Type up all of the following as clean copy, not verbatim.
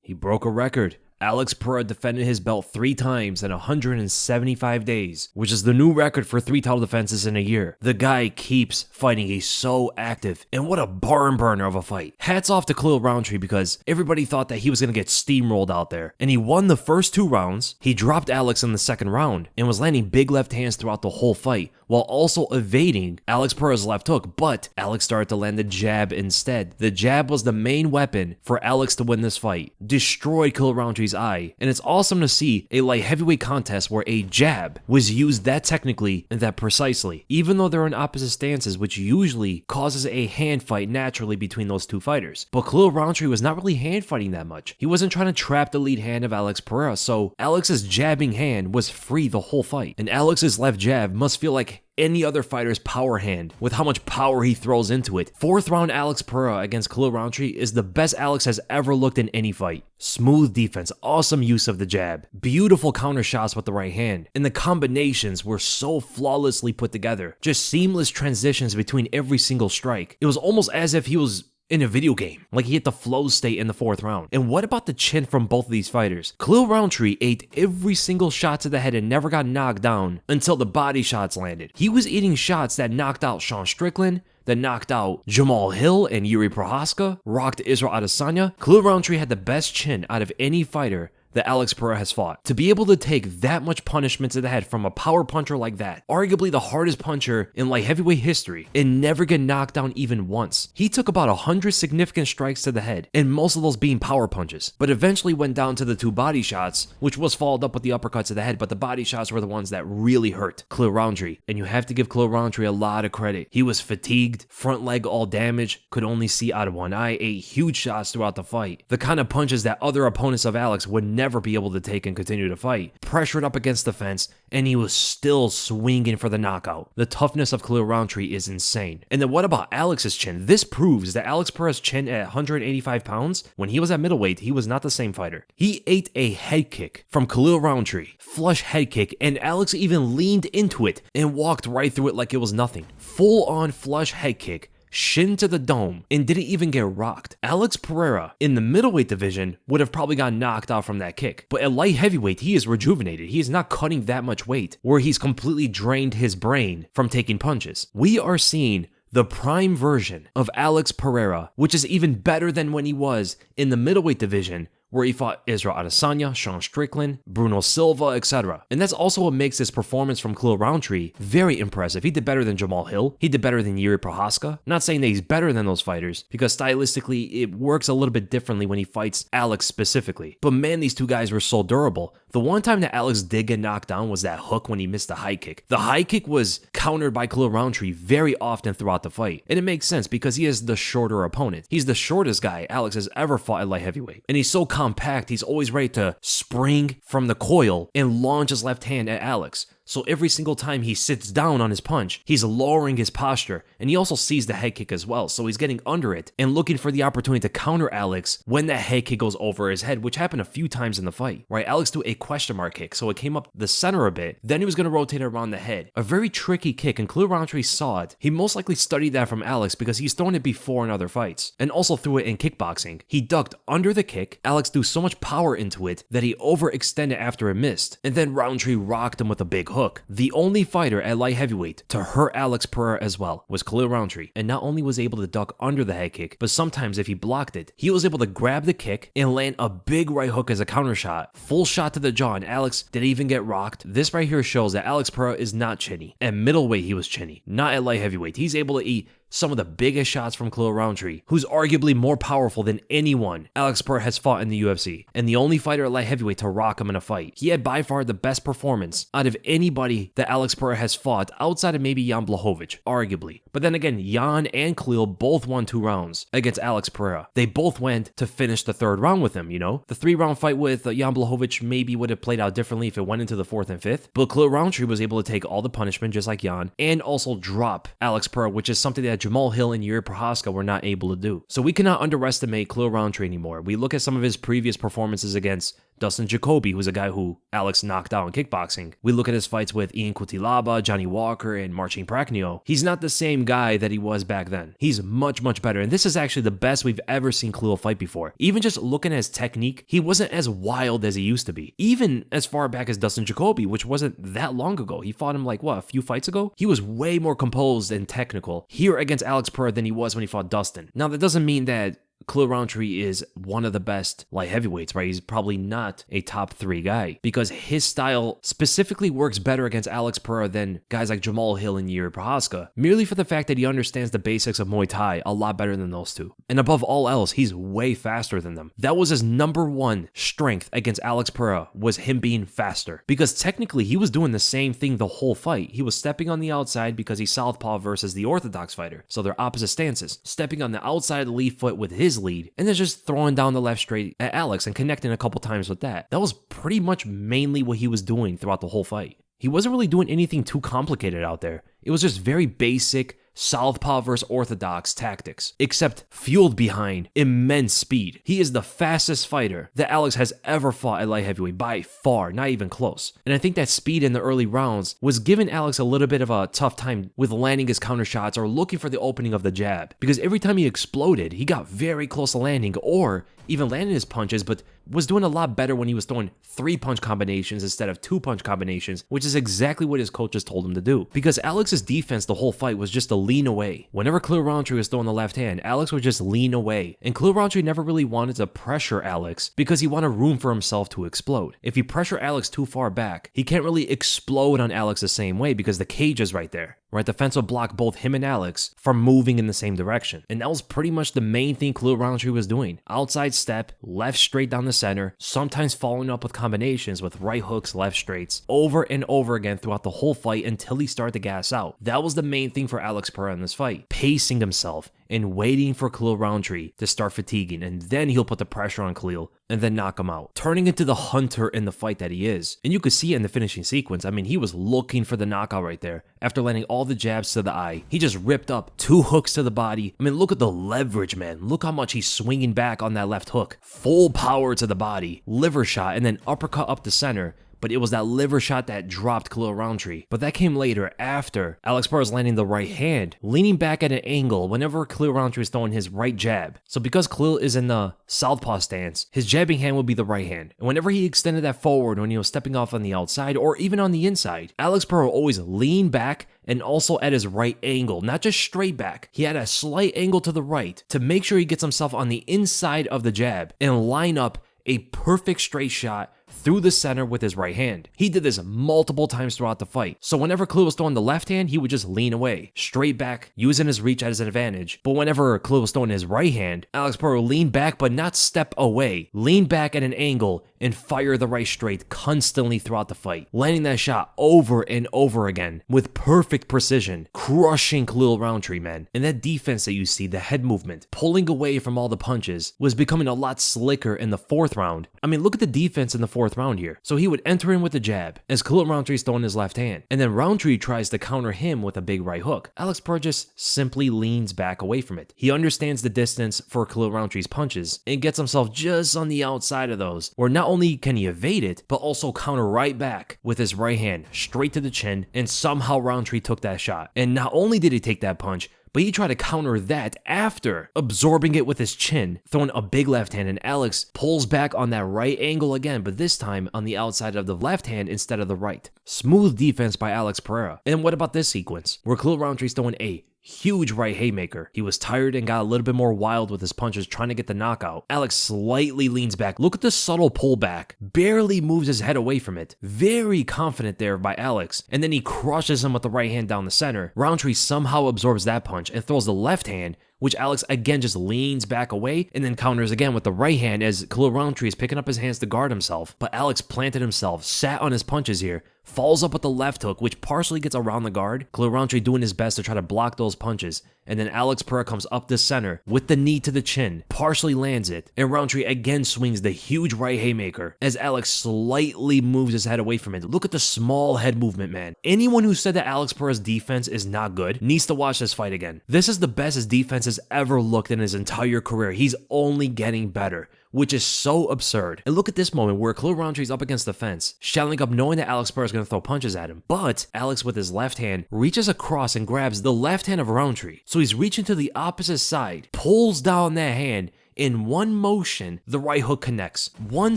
He broke a record. Alex Pereira defended his belt 3 times in 175 days, which is the new record for 3 title defenses in a year. The guy keeps fighting. He's so active, and what a barn burner of a fight. Hats off to Khalil Rountree because everybody thought that he was going to get steamrolled out there, and he won the first 2 rounds. He dropped Alex in the second round and was landing big left hands throughout the whole fight, while also evading Alex Pereira's left hook, but Alex started to land the jab instead. The jab was the main weapon for Alex to win this fight. Destroyed Khalil Rountree's eye, and it's awesome to see a light heavyweight contest where a jab was used that technically and that precisely, even though they're in opposite stances, which usually causes a hand fight naturally between those 2 fighters. But Khalil Rountree was not really hand fighting that much. He wasn't trying to trap the lead hand of Alex Pereira, so Alex's jabbing hand was free the whole fight, and Alex's left jab must feel like any other fighter's power hand with how much power he throws into it. 4th round Alex Pereira against Khalil Rountree is the best Alex has ever looked in any fight. Smooth defense, awesome use of the jab, beautiful counter shots with the right hand, and the combinations were so flawlessly put together. Just seamless transitions between every single strike. It was almost as if he was in a video game, like he hit the flow state in the 4th round. And what about the chin from both of these fighters? Khalil Rountree ate every single shot to the head and never got knocked down until the body shots landed. He was eating shots that knocked out Sean Strickland, that knocked out Jamal Hill and Yuri Prohaska, rocked Israel Adesanya. Khalil Rountree had the best chin out of any fighter that Alex Pereira has fought. To be able to take that much punishment to the head from a power puncher like that, arguably the hardest puncher in light heavyweight history, and never get knocked down even once. He took about 100 significant strikes to the head, and most of those being power punches, but eventually went down to the 2 body shots, which was followed up with the uppercuts to the head, but the body shots were the ones that really hurt Khalil Rountree. And you have to give Khalil Rountree a lot of credit. He was fatigued, front leg all damaged, could only see out of one eye, ate huge shots throughout the fight. The kind of punches that other opponents of Alex would never be able to take and continue to fight. Pressured up against the fence, and he was still swinging for the knockout. The toughness of Khalil Rountree is insane. And then what about Alex's chin? This proves that Alex Pereira's chin at 185 pounds, when he was at middleweight, he was not the same fighter. He ate a head kick from Khalil Rountree, flush head kick, and Alex even leaned into it and walked right through it like it was nothing. Full on flush head kick, shin to the dome, and didn't even get rocked. Alex Pereira in the middleweight division would have probably got knocked out from that kick, but at light heavyweight he is rejuvenated. He is not cutting that much weight where he's completely drained his brain from taking punches. We are seeing the prime version of Alex Pereira, which is even better than when he was in the middleweight division, where he fought Israel Adesanya, Sean Strickland, Bruno Silva, etc. And that's also what makes this performance from Khalil Rountree very impressive. He did better than Jamal Hill. He did better than Yuri Prohaska. Not saying that he's better than those fighters, because stylistically it works a little bit differently when he fights Alex specifically. But man, these 2 guys were so durable. The one time that Alex did get knocked down was that hook when he missed the high kick. The high kick was countered by Khalil Rountree very often throughout the fight. And it makes sense because he is the shorter opponent. He's the shortest guy Alex has ever fought at light heavyweight. And he's so compact, he's always ready to spring from the coil and launch his left hand at Alex. So every single time he sits down on his punch, he's lowering his posture, and he also sees the head kick as well, so he's getting under it and looking for the opportunity to counter Alex when that head kick goes over his head, which happened a few times in the fight, right? Alex threw a question mark kick, so it came up the center a bit, then he was going to rotate it around the head. A very tricky kick, and Khalil Rountree saw it. He most likely studied that from Alex because he's thrown it before in other fights, and also threw it in kickboxing. He ducked under the kick, Alex threw so much power into it that he overextended after it missed, and then Rountree rocked him with a big hook. The only fighter at light heavyweight to hurt Alex Pereira as well was Khalil Rountree, and not only was able to duck under the head kick, but sometimes if he blocked it, he was able to grab the kick and land a big right hook as a counter shot, full shot to the jaw, and Alex didn't even get rocked. This right here shows that Alex Pereira is not chinny. At middleweight he was chinny, not at light heavyweight. He's able to eat some of the biggest shots from Khalil Rountree, who's arguably more powerful than anyone Alex Pereira has fought in the UFC, and the only fighter at light heavyweight to rock him in a fight. He had by far the best performance out of anybody that Alex Pereira has fought, outside of maybe Jan Blachowicz, arguably. But then again, Jan and Khalil both won 2 rounds against Alex Pereira. They both went to finish the 3rd round with him, you know? The 3-round fight with Jan Blachowicz maybe would have played out differently if it went into the 4th and 5th, but Khalil Rountree was able to take all the punishment just like Jan, and also drop Alex Pereira, which is something that Jamal Hill and Yuri Prohaska were not able to do. So we cannot underestimate Khalil Rountree anymore. We look at some of his previous performances against Dustin Jacoby, who's a guy who Alex knocked out in kickboxing. We look at his fights with Ian Cutelaba, Johnny Walker, and Marcin Prachnio. He's not the same guy that he was back then. He's much, much better, and this is actually the best we've ever seen Khalil fight before. Even just looking at his technique, he wasn't as wild as he used to be. Even as far back as Dustin Jacoby, which wasn't that long ago. He fought him like, a few fights ago? He was way more composed and technical here against Alex Pereira than he was when he fought Dustin. Now, that doesn't mean that Khalil Rountree is one of the best light heavyweights, right? He's probably not a top 3 guy because his style specifically works better against Alex Pereira than guys like Jamal Hill and Yuri Prochazka, merely for the fact that he understands the basics of Muay Thai a lot better than those two. And above all else, he's way faster than them. That was his number one strength against Alex Pereira, was him being faster, because technically he was doing the same thing the whole fight. He was stepping on the outside because he's southpaw versus the orthodox fighter, so they're opposite stances, stepping on the outside of the lead foot with his lead, and then just throwing down the left straight at Alex and connecting a couple times with that. That was pretty much mainly what he was doing throughout the whole fight. He wasn't really doing anything too complicated out there. It was just very basic southpaw versus orthodox tactics, except fueled behind immense speed. He is the fastest fighter that Alex has ever fought at light heavyweight by far, not even close. And I think that speed in the early rounds was giving Alex a little bit of a tough time with landing his counter shots or looking for the opening of the jab, because every time he exploded, he got very close to landing or even landing his punches, but was doing a lot better when he was throwing 3-punch combinations instead of 2-punch combinations, which is exactly what his coaches told him to do. Because Alex's defense the whole fight was just to lean away. Whenever Khalil Rountree was throwing the left hand, Alex would just lean away. And Khalil Rountree never really wanted to pressure Alex because he wanted room for himself to explode. If you pressure Alex too far back, he can't really explode on Alex the same way because the cage is right there. Right, the fence would block both him and Alex from moving in the same direction. And that was pretty much the main thing Khalil Rountree was doing. Outside step, left straight down the center, sometimes following up with combinations with right hooks, left straights, over and over again throughout the whole fight until he started to gas out. That was the main thing for Alex Pereira in this fight. Pacing himself and waiting for Khalil Rountree to start fatiguing, and then he'll put the pressure on Khalil and then knock him out, turning into the hunter in the fight that he is. And you could see it in the finishing sequence. I mean, he was looking for the knockout right there. After landing all the jabs to the eye, he just ripped up 2 hooks to the body. I mean, look at the leverage, man. Look how much he's swinging back on that left hook. Full power to the body, liver shot, and then uppercut up the center. But it was that liver shot that dropped Khalil Rountree. But that came later, after Alex Pereira's landing the right hand, leaning back at an angle whenever Khalil Rountree is throwing his right jab. So because Khalil is in the southpaw stance, his jabbing hand would be the right hand. And whenever he extended that forward when he was stepping off on the outside or even on the inside, Alex Pereira always leaned back and also at his right angle, not just straight back. He had a slight angle to the right to make sure he gets himself on the inside of the jab and line up a perfect straight shot through the center with his right hand. He did this multiple times throughout the fight. So whenever Khalil was throwing the left hand, he would just lean away, straight back, using his reach as an advantage. But whenever Khalil was throwing his right hand, Alex Pereira would lean back but not step away. Lean back at an angle and fire the right straight constantly throughout the fight, landing that shot over and over again with perfect precision, crushing Khalil Rountree, man. And that defense that you see, the head movement, pulling away from all the punches, was becoming a lot slicker in the 4th round. I mean, look at the defense in the 4th round here. So he would enter in with a jab as Khalil Rountree's throwing his left hand, and then Rountree tries to counter him with a big right hook. Alex Pereira just simply leans back away from it. He understands the distance for Khalil Rountree's punches and gets himself just on the outside of those, where not only can he evade it, but also counter right back with his right hand straight to the chin, and somehow Rountree took that shot. And not only did he take that punch, but he tried to counter that after absorbing it with his chin, throwing a big left hand, and Alex pulls back on that right angle again, but this time on the outside of the left hand instead of the right. Smooth defense by Alex Pereira. And what about this sequence, where Khalil Rountree's throwing a huge right haymaker? He was tired and got a little bit more wild with his punches trying to get the knockout. Alex slightly leans back. Look at the subtle pullback. Barely moves his head away from it. Very confident there by Alex. And then he crushes him with the right hand down the center. Rountree somehow absorbs that punch and throws the left hand, which Alex again just leans back away and then counters again with the right hand as Khalil Rountree is picking up his hands to guard himself. But Alex planted himself, sat on his punches here, falls up with the left hook, which partially gets around the guard. Khalil Rountree doing his best to try to block those punches. And then Alex Pereira comes up the center with the knee to the chin, partially lands it, and Rountree again swings the huge right haymaker as Alex slightly moves his head away from it. Look at the small head movement, man. Anyone who said that Alex Pereira's defense is not good needs to watch this fight again. This is the best his defense has ever looked in his entire career. He's only getting better which is so absurd. And look at this moment where Khalil Rountree's up against the fence, shelling up knowing that Alex Pereira is going to throw punches at him. But Alex with his left hand reaches across and grabs the left hand of Rountree. So he's reaching to the opposite side, pulls down that hand. In one motion, the right hook connects. One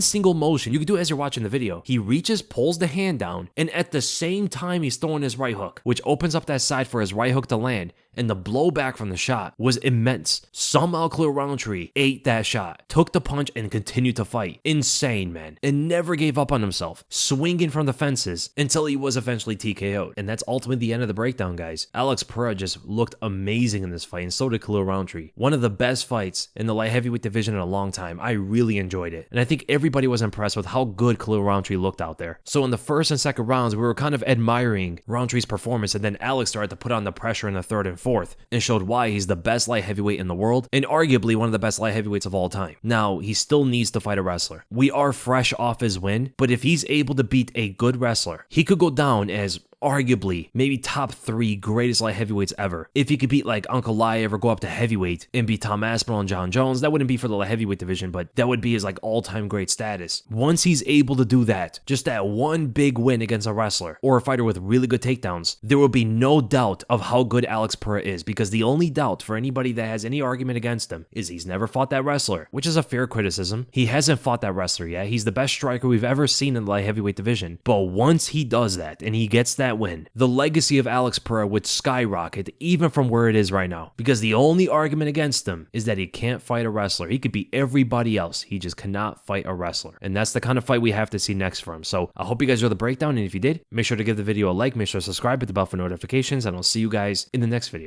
single motion. You can do it as you're watching the video. He reaches, pulls the hand down, and at the same time, he's throwing his right hook, which opens up that side for his right hook to land. And the blowback from the shot was immense. Somehow Khalil Rountree ate that shot, took the punch, and continued to fight. Insane, man. And never gave up on himself, swinging from the fences until he was eventually TKO'd. And that's ultimately the end of the breakdown, guys. Alex Pereira just looked amazing in this fight, and so did Khalil Rountree. One of the best fights in the light heavyweight division in a long time. I really enjoyed it. And I think everybody was impressed with how good Khalil Rountree looked out there. So in the first and second rounds, we were kind of admiring Rountree's performance, and then Alex started to put on the pressure in the third and fourth and showed why he's the best light heavyweight in the world and arguably one of the best light heavyweights of all time. Now, he still needs to fight a wrestler. We are fresh off his win, but if he's able to beat a good wrestler, he could go down as arguably maybe top 3 greatest light heavyweights ever. If he could beat like Uncle Liev or go up to heavyweight and beat Tom Aspinall and John Jones, that wouldn't be for the light heavyweight division, but that would be his like all-time great status. Once he's able to do that, just that one big win against a wrestler or a fighter with really good takedowns, there will be no doubt of how good Alex Pereira is, because the only doubt for anybody that has any argument against him is he's never fought that wrestler, which is a fair criticism. He hasn't fought that wrestler yet. He's the best striker we've ever seen in the light heavyweight division, but once he does that and he gets that win, the legacy of Alex Pereira would skyrocket even from where it is right now, because the only argument against him is that he can't fight a wrestler. He could beat everybody else. He just cannot fight a wrestler. And that's the kind of fight we have to see next for him. So I hope you guys enjoyed the breakdown. And if you did, make sure to give the video a like, make sure to subscribe, hit the bell for notifications, and I'll see you guys in the next video.